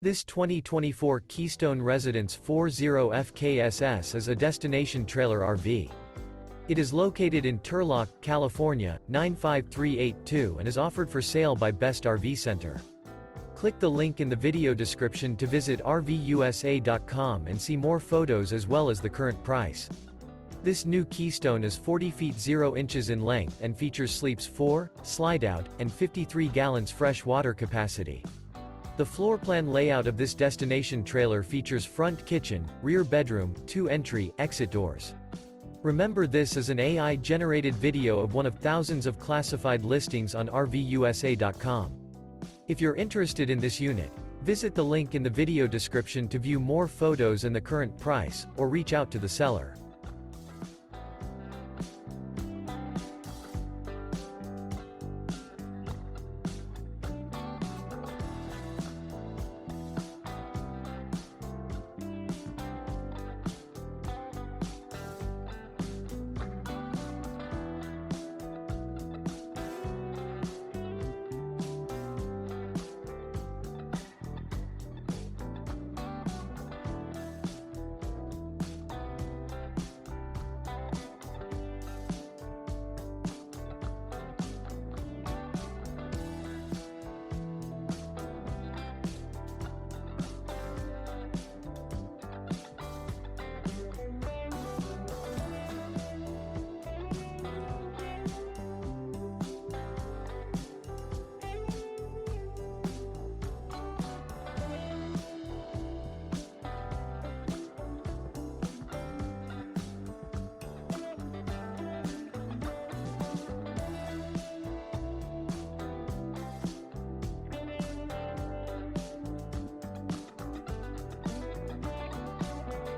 This 2024 Keystone Residence 40FKSS is a destination trailer RV. It is located in Turlock, California, 95382 and is offered for sale by Best RV Center. Click the link in the video description to visit RVUSA.com and see more photos as well as the current price. This new Keystone is 40 feet 0 inches in length and features sleeps 4, Slideout, and 53 gallons fresh water capacity. The floor plan layout of this destination trailer features front kitchen, rear bedroom, 2 entry, exit doors. Remember, this is an AI-generated video of one of thousands of classified listings on RVUSA.com. If you're interested in this unit, visit the link in the video description to view more photos and the current price, or reach out to the seller.